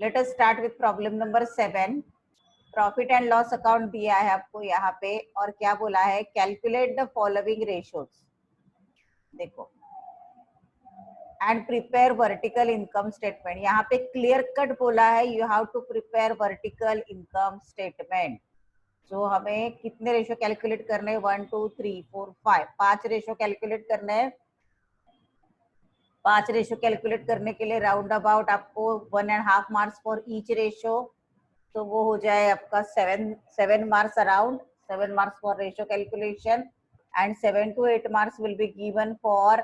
Late us start with problem number 7। Profit and loss account दिया है आपको यहाँ पे और क्या बोला है, कैलकुलेट द फॉलोइंग रेशियोज। देखो, and prepare vertical income statement. यहाँ पे क्लियर कट बोला है you have to prepare vertical income statement. जो हमें कितने रेशियो कैलकुलेट करने हैं, 1 2 3 4 5, 5 रेशियो कैलकुलेट करने हैं। 5 रेशियो कैलकुलेट करने के लिए राउंड अबाउट आपको 1.5 मार्क्स फॉर ईच रेशियो, तो वो हो जाए आपका 7 marks around 7 marks for ratio calculation and 7 to 8 marks will be given for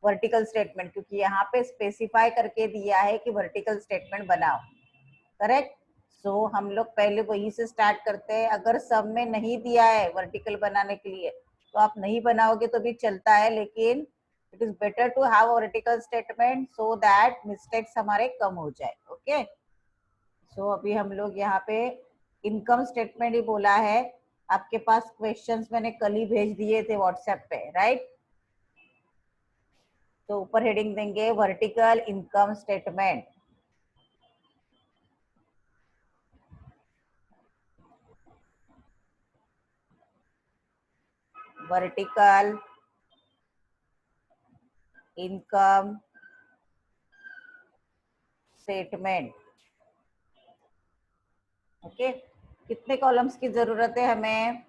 vertical statement, क्योंकि यहाँ पे स्पेसिफाई करके दिया है कि वर्टिकल स्टेटमेंट बनाओ। करेक्ट। सो हम लोग पहले वही से स्टार्ट करते हैं। अगर सब में नहीं दिया है वर्टिकल बनाने के लिए तो आप नहीं बनाओगे तो भी चलता है, लेकिन it is better to have vertical statement so that mistakes हमारे कम हो जाए। ओके। सो अभी हम लोग यहाँ पे इनकम स्टेटमेंट ही बोला है। आपके पास क्वेश्चंस मैंने कल ही भेज दिए थे व्हाट्सएप पे, राइट। तो ऊपर हेडिंग देंगे vertical income statement. Vertical income statement. Okay. कितने कॉलम्स की जरूरत है हमें?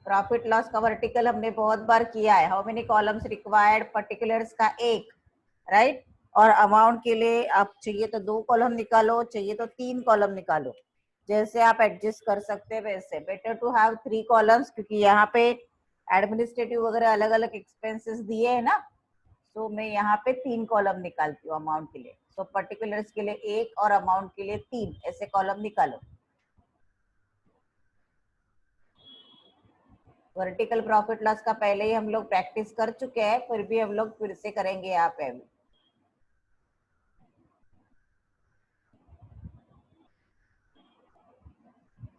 प्रॉफिट लॉस का वर्टिकल हमने बहुत बार किया है। How many columns required? Particulars का एक, राइट। और अमाउंट के लिए आप चाहिए तो 2 कॉलम निकालो, चाहिए तो 3 कॉलम निकालो, जैसे आप एडजस्ट कर सकते हैं वैसे। बेटर टू हैव 3 कॉलम्स, क्योंकि यहाँ पे एडमिनिस्ट्रेटिव वगैरह अलग अलग एक्सपेंसेस दिए है ना, तो मैं यहाँ पे 3 कॉलम निकालती हूँ अमाउंट के लिए। तो पर्टिकुलर्स के लिए 1 और अमाउंट के लिए 3, ऐसे कॉलम निकालो। वर्टिकल प्रॉफिट लॉस का पहले ही हम लोग प्रैक्टिस कर चुके हैं, फिर भी हम लोग फिर से करेंगे यहाँ पे अभी।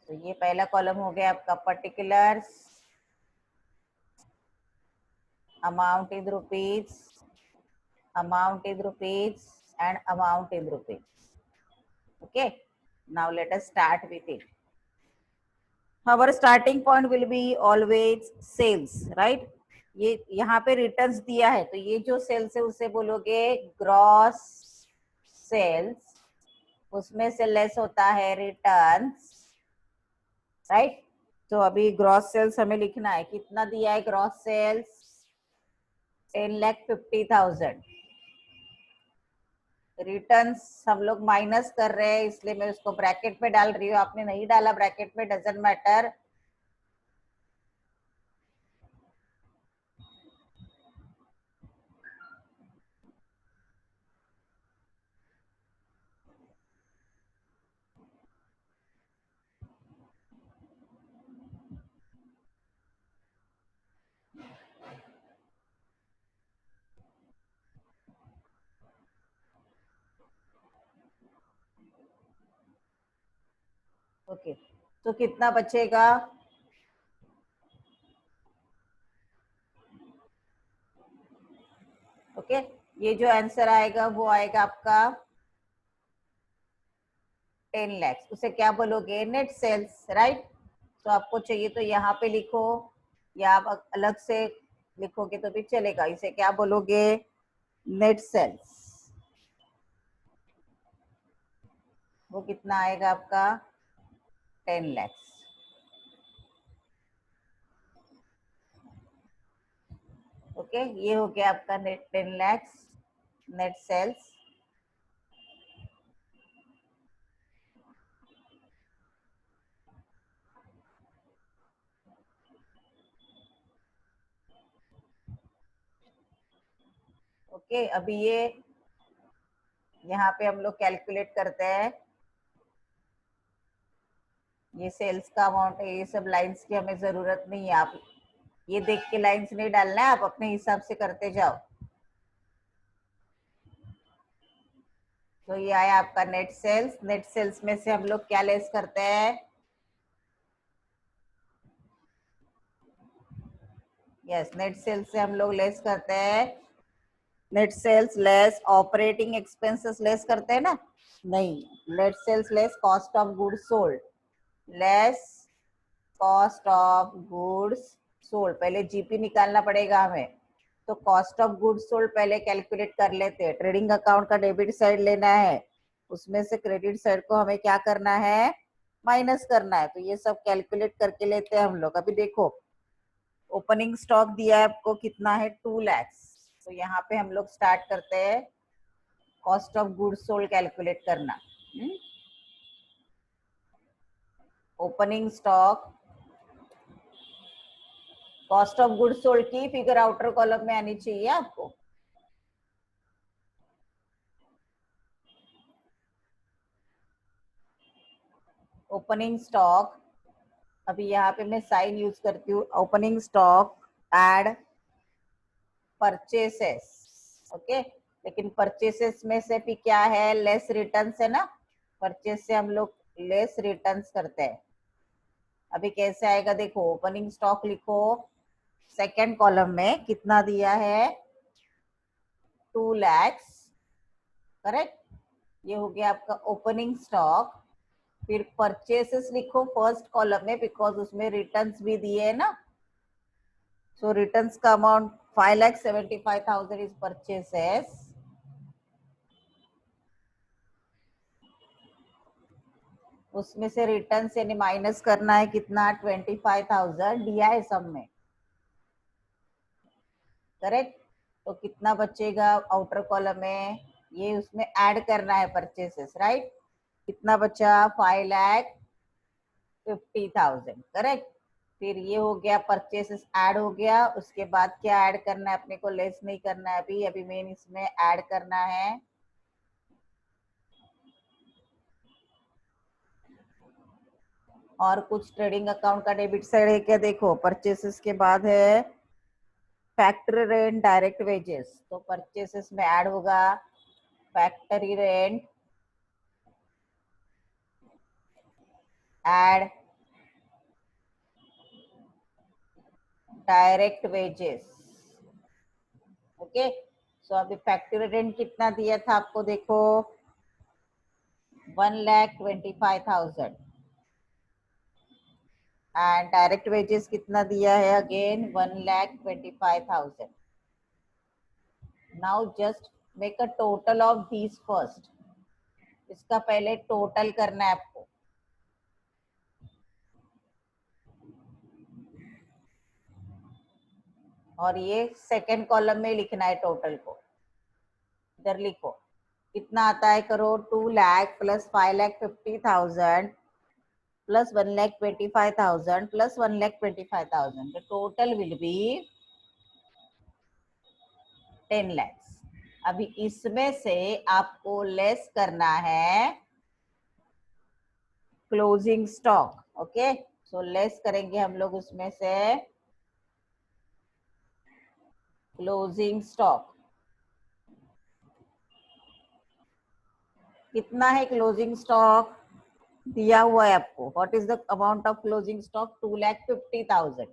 तो ये पहला कॉलम हो गया आपका particulars, amount in rupees, amount in rupees and amount in rupees. Okay, now let us start with it. Our starting point will be always sales, right? ये यहाँ पे रिटर्न्स दिया है, तो ये जो सेल्स है उसे बोलोगे ग्रॉस सेल्स, उसमें से लेस होता है रिटर्न्स, राइट। तो अभी ग्रॉस सेल्स हमें लिखना है। कितना दिया है ग्रॉस सेल्स? 10,50,000। रिटर्न्स हम लोग माइनस कर रहे हैं, इसलिए मैं उसको ब्रैकेट में डाल रही हूँ। आपने नहीं डाला ब्रैकेट में, डजंट मैटर। ओके, तो कितना बचेगा? ओके, ये जो आंसर आएगा वो आएगा आपका 10 लाख। उसे क्या बोलोगे? Net sales, right. तो आपको चाहिए तो यहाँ पे लिखो, या आप अलग से लिखोगे तो भी चलेगा। इसे क्या बोलोगे? Net sales. वो कितना आएगा आपका? 10 लाख। ओके, ये हो गया आपका net 10 lakh net sales. Okay, अभी ये यहाँ पे हम लोग कैलकुलेट करते हैं। ये सेल्स का अमाउंट है, ये सब लाइंस की हमें जरूरत नहीं है। आप ये देख के लाइंस नहीं डालना है, आप अपने हिसाब से करते जाओ। तो ये आया आपका नेट सेल्स। नेट सेल्स में से हम लोग क्या लेस करते हैं? यस, नेट सेल्स से हम लोग लेस करते हैं net sales less operating expenses less करते हैं ना, नहीं, net sales less cost of goods sold, less cost of goods sold. पहले जीपी निकालना पड़ेगा हमें, तो कॉस्ट ऑफ गुड्स सोल्ड पहले कैलकुलेट कर लेते हैं। ट्रेडिंग अकाउंट का डेबिट साइड लेना है, उसमें से क्रेडिट साइड को हमें क्या करना है, माइनस करना है। तो ये सब कैलकुलेट करके लेते हैं हम लोग। अभी देखो ओपनिंग स्टॉक दिया है आपको कितना है, 2 लाख। तो यहाँ पे हम लोग स्टार्ट करते हैं cost of goods sold calculate करना। Opening stock, cost of goods sold की फिगर आउटर कॉलम में आनी चाहिए आपको। ओपनिंग स्टॉक, अभी यहाँ पे मैं साइन यूज करती हूँ। Opening stock add purchases, okay. लेकिन परचेसेस में से भी क्या है, लेस रिटर्न्स है ना, परचेस से हम लोग लेस रिटर्न्स करते हैं। अभी कैसे आएगा देखो, ओपनिंग स्टॉक लिखो, सेकेंड कॉलम में कितना दिया है, 2 लाख, करेक्ट। ये हो गया आपका ओपनिंग स्टॉक। फिर परचेसेस लिखो फर्स्ट कॉलम में, बिकॉज उसमें रिटर्न्स भी दिए है ना। सो रिटर्न्स का अमाउंट 5,75,000 इज परचेसेस। उसमें से रिटर्न से माइनस करना है कितना, 25,000 दिया है सब में, करेक्ट। तो कितना बचेगा आउटर कॉलम में, ये उसमें ऐड करना है परचेसेस, राइट। कितना बचा, 5,50,000, करेक्ट। फिर ये हो गया परचेसेस ऐड हो गया। उसके बाद क्या ऐड करना है अपने को, लेस नहीं करना है अभी, अभी मेन इसमें ऐड करना है और कुछ ट्रेडिंग अकाउंट का डेबिट साइड है क्या, देखो परचेसेस के बाद है फैक्ट्री रेंट डायरेक्ट वेजेस। तो परचेसेस में ऐड होगा factory rent add direct wages, okay. So अभी फैक्ट्री रेंट कितना दिया था आपको, देखो 1,25,000 एंड डायरेक्ट वेजेस कितना दिया है, again 1,25,000। Now just make a total of these first, इसका पहले टोटल करना है आपको। और ये सेकेंड कॉलम में लिखना है टोटल को, इधर लिखो कितना आता है, करो 2 lakh plus 5,50,000 plus 1,25,000 plus 1,25,000, the total will be 10 lakhs। अभी इसमें से आपको लेस करना है closing stock, okay. So less करेंगे हम लोग उसमें से क्लोजिंग स्टॉक। कितना है क्लोजिंग स्टॉक, दिया हुआ है आपको, what is the amount of closing stock, 2,50,000।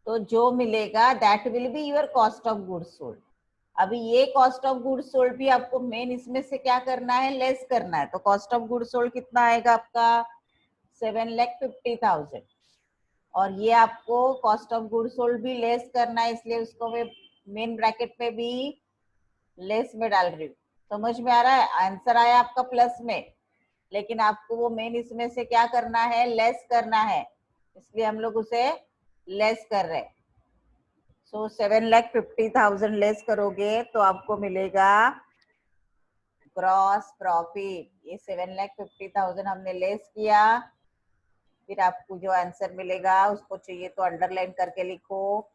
तो जो मिलेगा that will be your cost of goods sold. अभी ये कॉस्ट ऑफ गुड्स सोल्ड भी आपको मेन इसमें से क्या करना है, लेस करना है। तो कॉस्ट ऑफ गुड्स सोल्ड कितना आएगा आपका, 7,50,000। और ये आपको कॉस्ट ऑफ गुड्स सोल्ड भी लेस करना है, इसलिए उसको मैं मेन ब्रैकेट में भी लेस में डाल रही हूँ। समझ में आ रहा है, आंसर आया आपका प्लस में, लेकिन आपको वो मेन इसमें से क्या करना है, लेस करना है, इसलिए हम लोग उसे लेस कर रहे हैं। सो 7,50,000 लेस करोगे तो आपको मिलेगा ग्रॉस प्रॉफिट। ये 7,50,000 हमने लेस किया, फिर आपको जो आंसर मिलेगा उसको चाहिए तो अंडरलाइन करके लिखो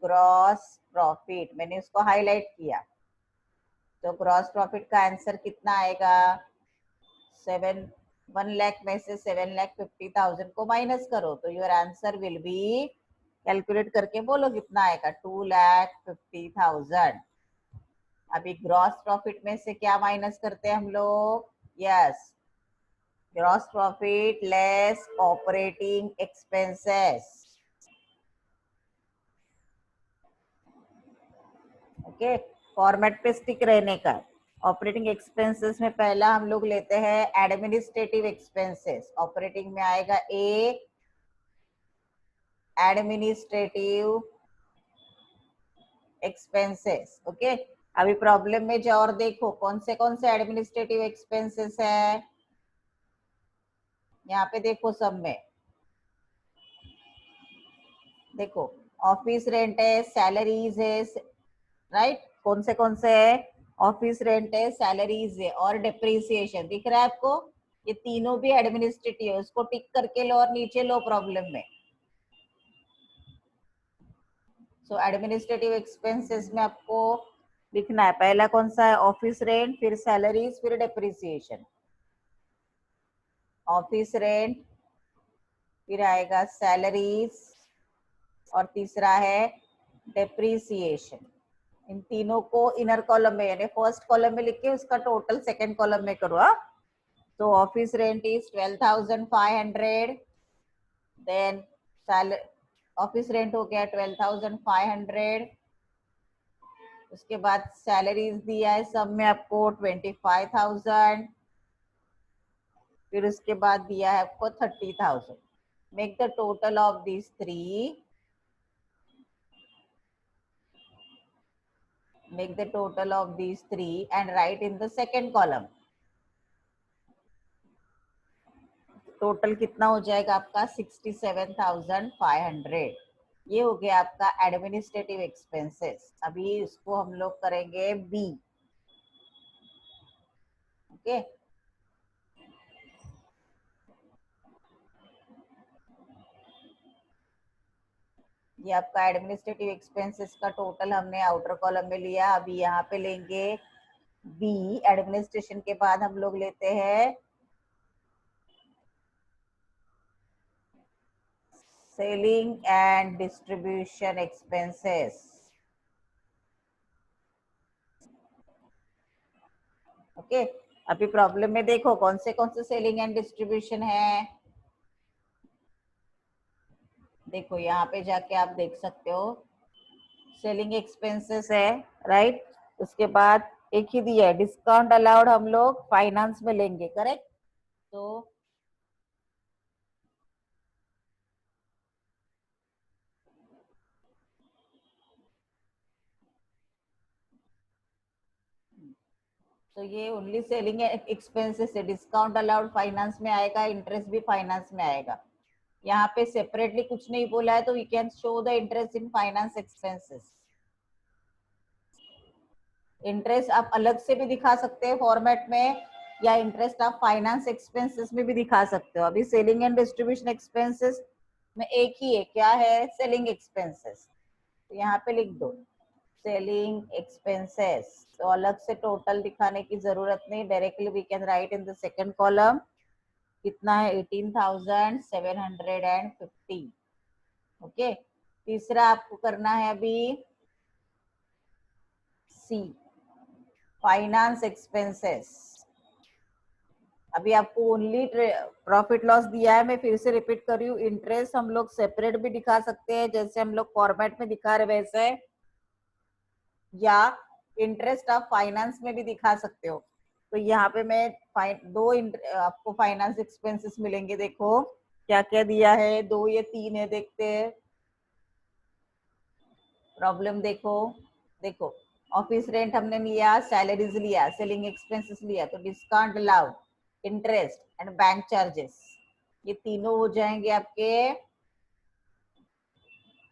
ग्रॉस प्रॉफिट, मैंने उसको हाईलाइट किया। तो ग्रॉस प्रॉफिट का आंसर कितना आएगा, 1 लाख में से 7,50,000 को माइनस करो, तो your answer will be, calculate करके बोलो कितना आएगा, 2,50,000। अभी ग्रॉस प्रॉफिट में से क्या माइनस करते हैं हम लोग, yes, gross profit less operating expenses. Okay, format पे स्टिक रहने का। ऑपरेटिंग एक्सपेंसेस में पहला हम लोग लेते हैं एडमिनिस्ट्रेटिव एक्सपेंसेस। ऑपरेटिंग में आएगा ए, एडमिनिस्ट्रेटिव एक्सपेंसेस। ओके, अभी प्रॉब्लम में जाओ और देखो कौन से एडमिनिस्ट्रेटिव एक्सपेंसेस है। यहाँ पे देखो सब में, देखो ऑफिस रेंट है, सैलरीज है, राइट। कौन से है? ऑफिस रेंट है, सैलरीज है और डिप्रिसिएशन। दिख रहा है आपको? ये तीनों भी एडमिनिस्ट्रेटिव है, उसको टिक करके लो और नीचे लो प्रॉब्लम में। सो एडमिनिस्ट्रेटिव एक्सपेंसेस में आपको लिखना है पहला कौन सा है? ऑफिस रेंट, फिर सैलरीज, फिर डिप्रिसिएशन। ऑफिस रेंट, फिर आएगा सैलरीज और तीसरा है डिप्रिसिएशन। इन तीनों को इनर कॉलम में यानी फर्स्ट कॉलम में लिख के उसका टोटल सेकंड कॉलम में करो। तो office rent is 12,500, then office rent हो गया 12,500। उसके बाद सैलरीज दिया है सब में आपको 25,000, फिर उसके बाद दिया है आपको 30,000। Make the total of this three, make the total of these three and write in the second column. Total कितना हो जाएगा आपका? 67,500। ये हो गया आपका एडमिनिस्ट्रेटिव एक्सपेंसेस। अभी इसको हम लोग करेंगे बी। ओके, ये आपका एडमिनिस्ट्रेटिव एक्सपेंसेस का टोटल हमने आउटर कॉलम में लिया। अभी यहाँ पे लेंगे बी। एडमिनिस्ट्रेशन के बाद हम लोग लेते हैं selling and distribution expenses. Okay, अभी प्रॉब्लम में देखो कौन से सेलिंग एंड डिस्ट्रीब्यूशन है। देखो यहाँ पे जाके आप देख सकते हो, सेलिंग एक्सपेंसेस है, राइट। उसके बाद एक ही दिया है डिस्काउंट अलाउड, हम लोग फाइनेंस में लेंगे, करेक्ट। तो ये ओनली सेलिंग एक्सपेंसेस है, डिस्काउंट अलाउड फाइनेंस में आएगा, इंटरेस्ट भी फाइनेंस में आएगा। यहाँ पे सेपरेटली कुछ नहीं बोला है, तो we can show the interest in finance expenses. Interest आप अलग से भी दिखा सकते हैं फॉर्मेट में, या इंटरेस्ट आप फाइनेंस एक्सपेंसेस में भी दिखा सकते हो। अभी सेलिंग एंड डिस्ट्रीब्यूशन एक्सपेंसेस में एक ही है, क्या है? Selling expenses. तो यहाँ पे लिख दो सेलिंग एक्सपेंसेस। तो अलग से टोटल दिखाने की जरूरत नहीं, directly we can write in the second column. कितना है? 18,750। ओके, तीसरा आपको करना है अभी सी, फाइनेंस एक्सपेंसेस। अभी आपको ओनली प्रॉफिट लॉस दिया है, मैं फिर से रिपीट कर रही हूँ। इंटरेस्ट हम लोग सेपरेट भी दिखा सकते हैं जैसे हम लोग फॉर्मेट में दिखा रहे वैसे, या इंटरेस्ट आप फाइनेंस में भी दिखा सकते हो। तो यहाँ पे मैं आपको फाइनेंस एक्सपेंसेस मिलेंगे। देखो क्या क्या दिया है, 2 या 3 है, देखते हैं प्रॉब्लम। देखो देखो ऑफिस रेंट हमने लिया, सैलरीज लिया, सेलिंग एक्सपेंसेस लिया, तो discount allowed, interest and bank charges, ये तीनों हो जाएंगे आपके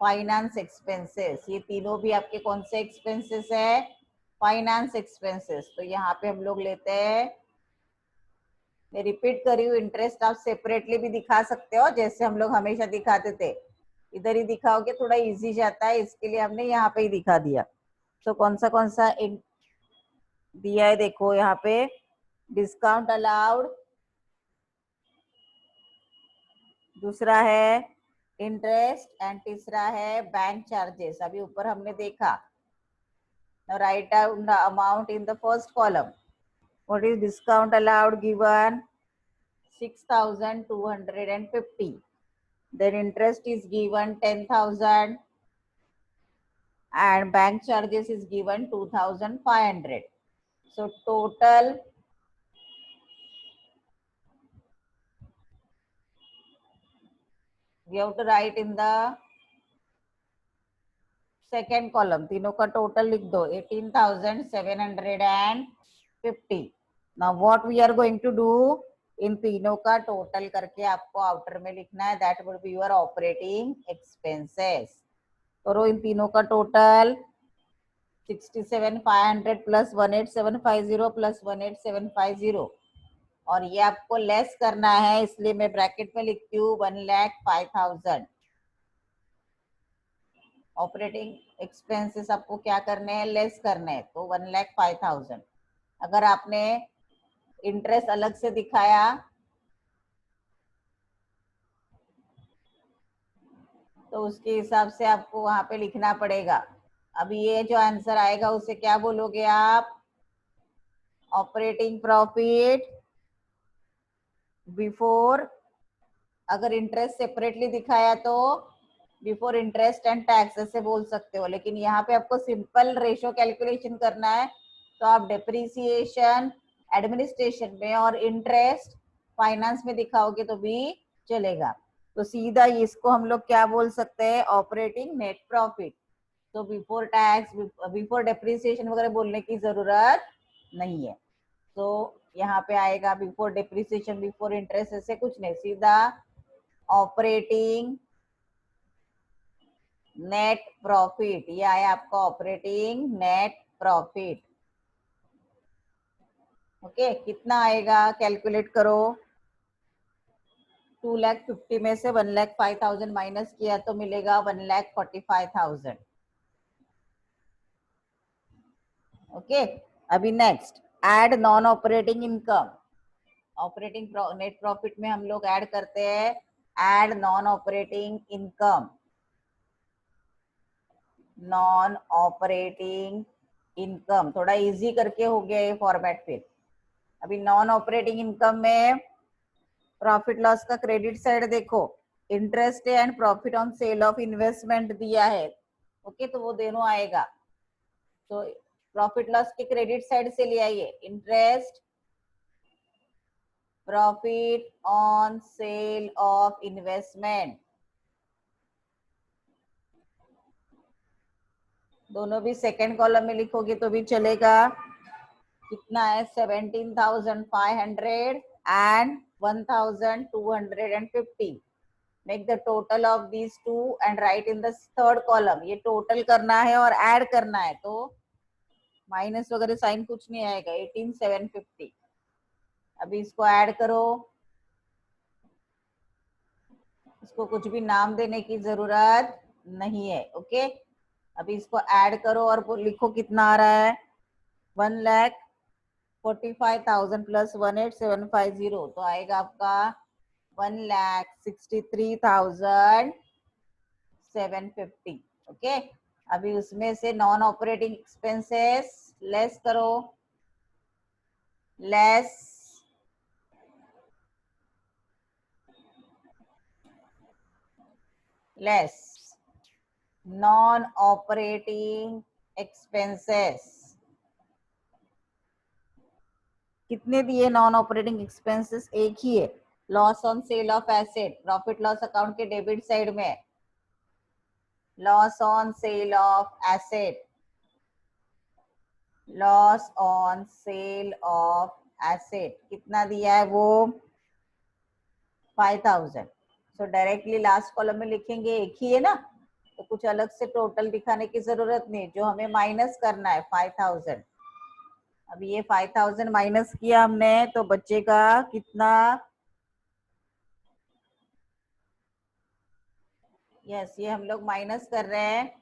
फाइनेंस एक्सपेंसेस। ये तीनों भी आपके कौन से एक्सपेंसेस है? Finance expenses. तो यहाँ पे हम लोग लेते हैं, मैं रिपीट कर रही हूँ, इंटरेस्ट आप सेपरेटली भी दिखा सकते हो जैसे हम लोग हमेशा दिखाते थे। इधर ही दिखाओगे थोड़ा इजी जाता है, इसके लिए हमने यहाँ पे ही दिखा दिया। तो कौन सा दिया है? देखो यहाँ पे डिस्काउंट अलाउड, दूसरा है इंटरेस्ट एंड तीसरा है बैंक चार्जेस। अभी ऊपर हमने देखा। Now write down the amount in the first column. What is discount allowed given? 6,250. Then interest is given 10,000 and bank charges is given 2500. So total we have to write in the second column, तीनों का total लिख दो 18,750. Now what we are going to do, इन तीनों का टोटल करके आपको आउटर में लिखना है, that would be your operating expenses. करो इन तीनों का टोटल 67,500 प्लस 18,750 प्लस 18,750, और ये आपको लेस करना है, इसलिए मैं ब्रैकेट में लिखती हूँ 1,05,000. ऑपरेटिंग एक्सपेंसेस आपको क्या करने हैं, लेस करने हैं, तो 1,05,000. अगर आपने इंटरेस्ट अलग से दिखाया तो उसके हिसाब से आपको वहां पे लिखना पड़ेगा. अभी ये जो आंसर आएगा उसे क्या बोलोगे आप, ऑपरेटिंग प्रॉफिट बिफोर, अगर इंटरेस्ट सेपरेटली दिखाया तो बिफोर इंटरेस्ट एंड टैक्स ऐसे बोल सकते हो, लेकिन यहाँ पे आपको सिंपल रेशो कैलकुलेशन करना है तो आप डेप्रीसिएशन एडमिनिस्ट्रेशन में और इंटरेस्ट फाइनेंस में दिखाओगे तो भी चलेगा. तो सीधा इसको हम लोग क्या बोल सकते हैं, ऑपरेटिंग नेट प्रॉफिट. तो बिफोर टैक्स बिफोर डेप्रीसिएशन वगैरह बोलने की जरूरत नहीं है. तो यहाँ पे आएगा बिफोर डेप्रीसिएशन बिफोर इंटरेस्ट ऐसे कुछ नहीं, सीधा ऑपरेटिंग नेट प्रॉफिट, ये आया आपका ऑपरेटिंग नेट प्रॉफिट. ओके, कितना आएगा कैलकुलेट करो. 2,50,000 में से 1,05,000 माइनस किया तो मिलेगा 1,45,000. ओके, अभी next add non operating income. Operating net profit में हम लोग ऐड करते हैं add non operating income. Non operating income थोड़ा इजी करके हो गया ये फॉर्मेट. फिर अभी नॉन ऑपरेटिंग इनकम में प्रॉफिट लॉस का क्रेडिट साइड देखो, interest and profit on sale of investment दिया है. ओके, तो वो दोनों आएगा. तो प्रॉफिट लॉस के क्रेडिट साइड से ले आइए, interest profit on sale of investment, दोनों भी सेकेंड कॉलम में लिखोगे तो भी चलेगा. कितना है, 17,500 and 1,250. Make the total of these two and right in the third column. ये टोटल करना है और ऐड करना है, तो माइनस वगैरह साइन कुछ नहीं आएगा. 18,750. अभी इसको ऐड करो, इसको कुछ भी नाम देने की जरूरत नहीं है. ओके, अभी इसको ऐड करो और लिखो कितना आ रहा है, 1,45,000 प्लस 18,750, तो आएगा आपका 1,63,750. ओके, अभी उसमें से नॉन ऑपरेटिंग एक्सपेंसेस लेस करो, less less non operating expenses. कितने दिए नॉन ऑपरेटिंग एक्सपेंसेस, एक ही है, loss on sale of asset. Profit loss account के डेबिट साइड में loss on sale of asset, loss on sale of asset कितना दिया है वो 5,000. सो डायरेक्टली लास्ट कॉलम में लिखेंगे, एक ही है ना, तो कुछ अलग से टोटल दिखाने की जरूरत नहीं, जो हमें माइनस करना है 5,000. अभी ये 5,000 माइनस किया हमने तो बचेगा कितना, यस ये हम लोग माइनस कर रहे हैं,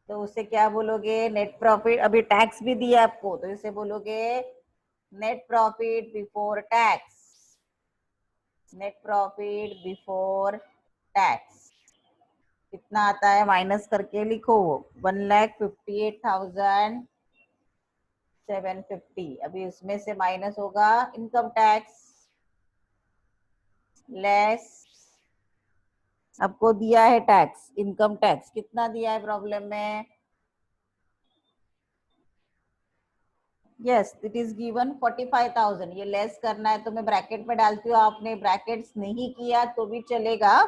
तो उसे क्या बोलोगे, नेट प्रॉफिट. अभी टैक्स भी दिया आपको तो इसे बोलोगे net profit before tax. Net profit before tax कितना आता है, माइनस करके लिखो 1,58,750. अभी उसमें से माइनस होगा इनकम टैक्स, लेस आपको दिया है टैक्स, इनकम टैक्स कितना दिया है प्रॉब्लम में? Yes, it is given 45,000। ये लेस करना है तो मैं ब्रैकेट में डालती हूँ, आपने ब्रैकेट्स नहीं किया तो भी चलेगा।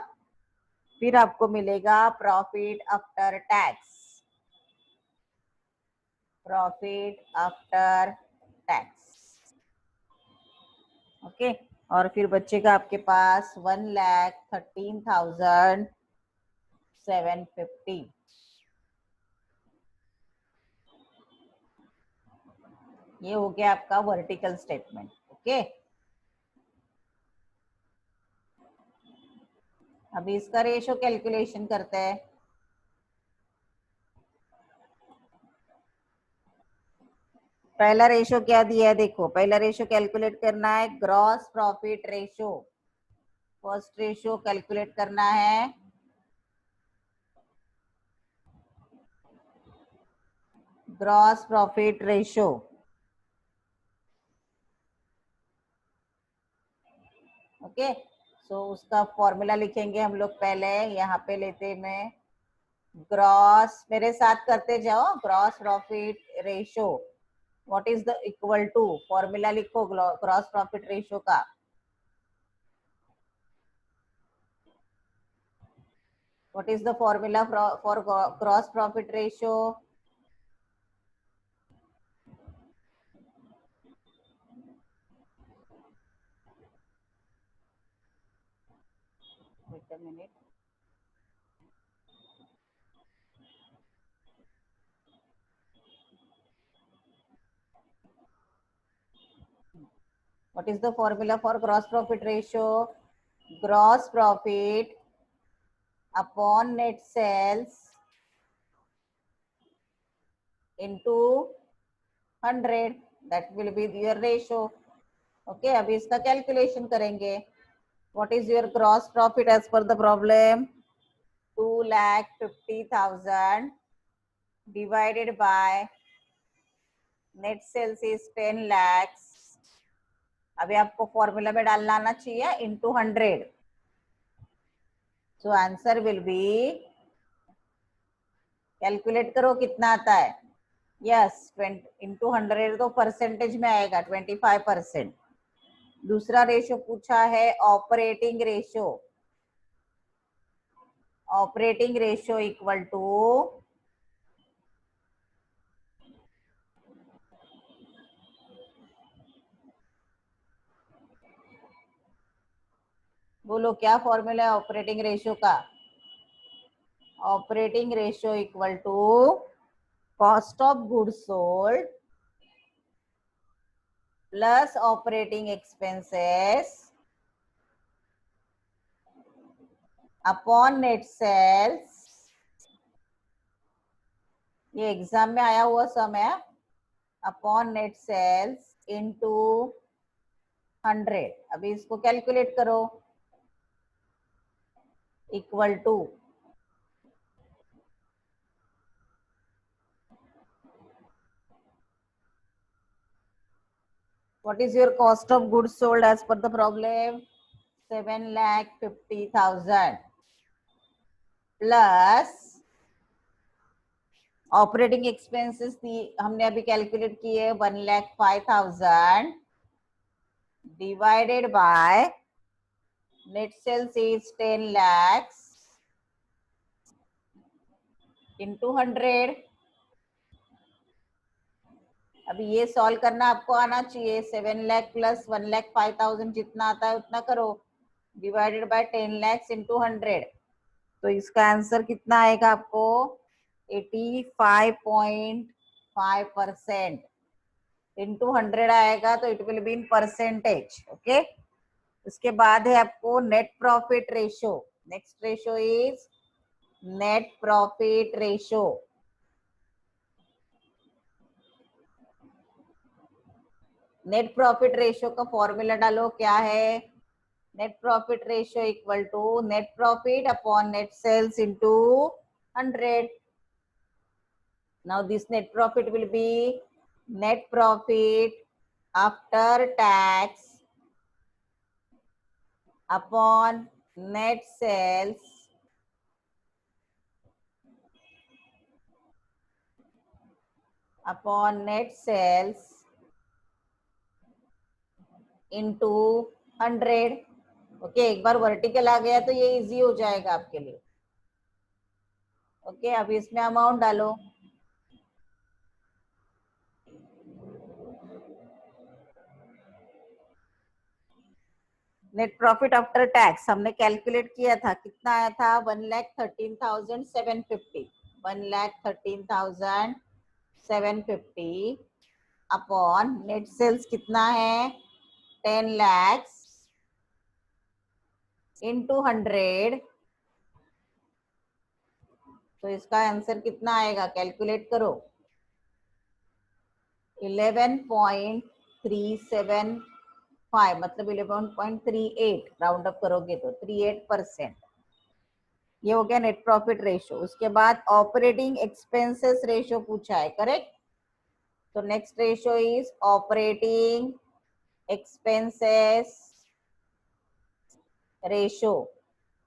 फिर आपको मिलेगा profit after tax, profit after tax. Okay, और फिर बच्चेगा आपके पास 1,13,750। ये हो गया आपका वर्टिकल स्टेटमेंट। ओके, अभी इसका रेशो कैलकुलेशन करते हैं। पहला रेशो क्या दिया है देखो, पहला रेशो कैलकुलेट करना है gross profit ratio. First ratio calculate करना है ग्रॉस प्रॉफिट रेशो। ओके, सो उसका फॉर्मूला लिखेंगे हम लोग। पहले यहाँ पे लेते मैं ग्रॉस, मेरे साथ करते जाओ, gross profit ratio what is the equal to, formula लिखो ग्रॉस प्रॉफिट रेशो का। What is the formula for gross profit ratio? Wait a minute, what is the formula for gross profit ratio? Gross profit upon net sales into 100, that will be your ratio. Okay, अभी इसका calculation करेंगे। what is your gross profit as per the problem? 2,50,000 divided by net sales is 10 lakhs। अभी आपको formula में डालना आना चाहिए into 100। So answer will be, calculate करो कितना आता है। यस, 20 इंटू 100 तो परसेंटेज में आएगा 25%। दूसरा रेशो पूछा है operating ratio. Operating ratio equal to, बोलो क्या फॉर्मूला है ऑपरेटिंग रेशो का? Operating ratio equal to cost of goods sold plus operating expenses upon net sales. ये एग्जाम में आया हुआ सम है। Upon net sales into 100। अभी इसको कैलकुलेट करो, equal to what is your cost of goods sold as per the problem? 7,50,000 plus operating expenses हमने अभी कैलकुलेट किए 1,05,000 divided by net sales is 10 lakhs into 100। अभी ये सॉल्व करना आपको आना चाहिए। 7 लाख प्लस 1,05,000 जितना आता है उतना करो, डिवाइडेड बाय 10 lakhs इंटू 100। तो इसका आंसर कितना आएगा आपको? 85.5% इंटू 100 आएगा, तो it will be in percentage. Okay, उसके बाद है आपको net profit ratio. Next ratio is net profit ratio. Net profit ratio का फॉर्मूला डालो, क्या है? Net profit ratio equal to net profit upon net sales into 100। now this net profit will be net profit after tax upon net sales upon net sales into 100. Okay, एक बार vertical आ गया तो ये easy हो जाएगा आपके लिए. Okay, अब इसमें अमाउंट डालो. नेट प्रॉफिट आफ्टर टैक्स हमने कैलकुलेट किया था, कितना आया था? 1,13,750. 1,13,750 अपॉन नेट सेल्स कितना है? 10 lakhs इंटू 100. तो इसका आंसर कितना आएगा? कैलकुलेट करो. 11.375, मतलब 11.38. राउंड अप करोगे तो 38%. ये हो गया नेट प्रॉफिट रेशियो. उसके बाद ऑपरेटिंग एक्सपेंसेस रेशियो पूछा है, करेक्ट? तो next ratio is operating expenses ratio.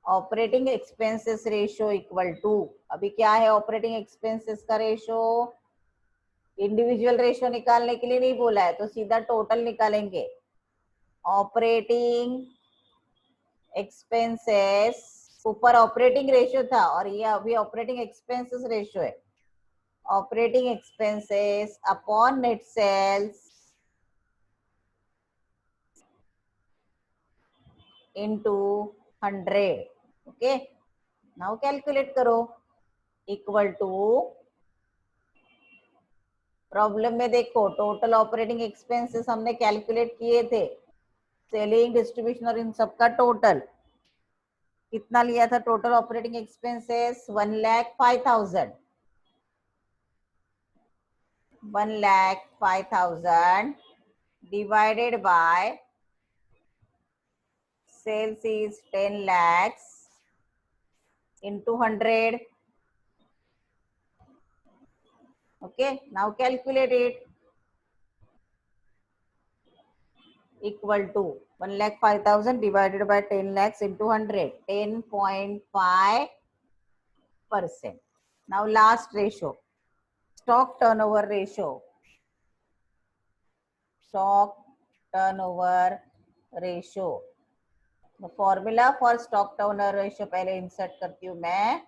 Operating expenses ratio equal to, अभी क्या है ऑपरेटिंग एक्सपेंसेस का रेशियो? इंडिविजुअल रेशियो निकालने के लिए नहीं बोला है, तो सीधा टोटल निकालेंगे. ऑपरेटिंग एक्सपेंसेस, ऊपर ऑपरेटिंग रेशियो था और ये अभी ऑपरेटिंग एक्सपेंसेस रेशियो है. Operating expenses upon net sales into 100. Now, नाउ कैलकुलेट करो. इक्वल टू, प्रॉब्लम में देखो टोटल ऑपरेटिंग एक्सपेंसेस हमने कैलकुलेट किए थे, सेलिंग, डिस्ट्रीब्यूशन और इन सब का टोटल कितना लिया था? Total operating expenses 1,05,000. 1,05,000 divided by sales is 10 lakhs into 100. Okay, now calculate it. Equal to 1,05,000 divided by 10 lakhs into 100, 10.5%. Now last ratio, stock turnover ratio. Stock turnover ratio. The formula for stock turnover ratio पहले insert करती हूँ मैं.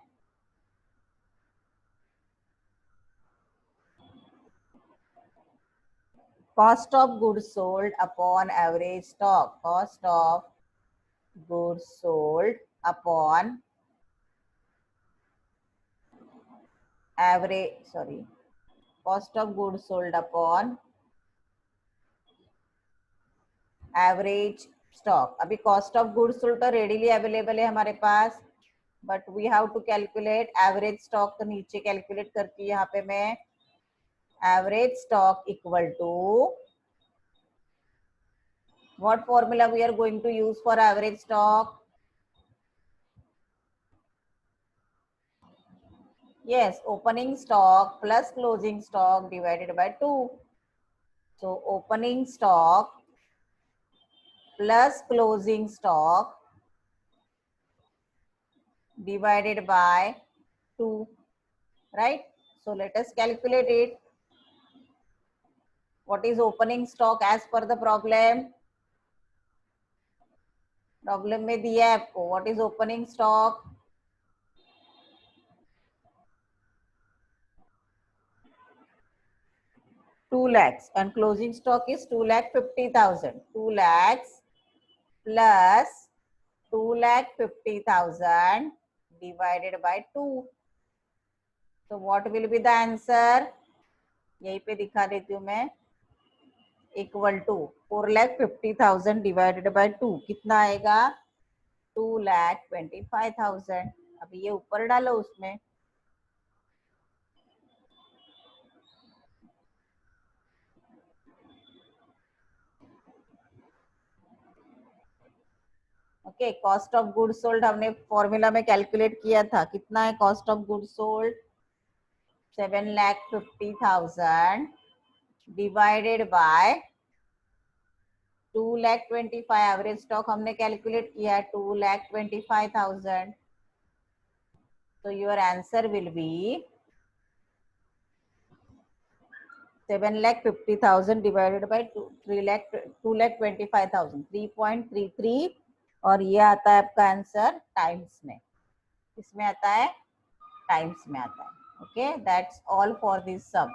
Cost of goods sold upon average stock. Cost of goods sold upon average, sorry, cost of goods sold upon average stock. अभी cost of goods sold तो readily available है हमारे पास, but we have to calculate average stock. तो नीचे calculate करती हूँ यहाँ पे मैं. Average stock equal to, what formula we are going to use for average stock? Yes, opening stock plus closing stock divided by 2. So opening stock plus closing stock divided by 2, right? So let us calculate it. What is opening stock as per the problem? Problem में दिया है आपको. What is opening stock? Two lakhs, and closing stock is 2,50,000. 2 lakhs plus 2,50,000 divided by 2. So what will be the answer? यहीं पे दिखा देती हूँ मैं. Equal to 4,50,000 divided by 2. कितना आएगा? 2,25,000. अभी ये ऊपर डालो उसमें. Okay, cost of goods sold हमने फॉर्मूला में कैलकुलेट किया था. कितना है cost of goods sold? 7,50,000 divided by 2,25,000. Average stock हमने कैलकुलेट किया है 2,25,000. So your answer will be 7,50,000 divided by 2,25,000 3.33 और ये आता है आपका आंसर टाइम्स में, इसमें आता है टाइम्स में आता है. Okay, that's all for this some.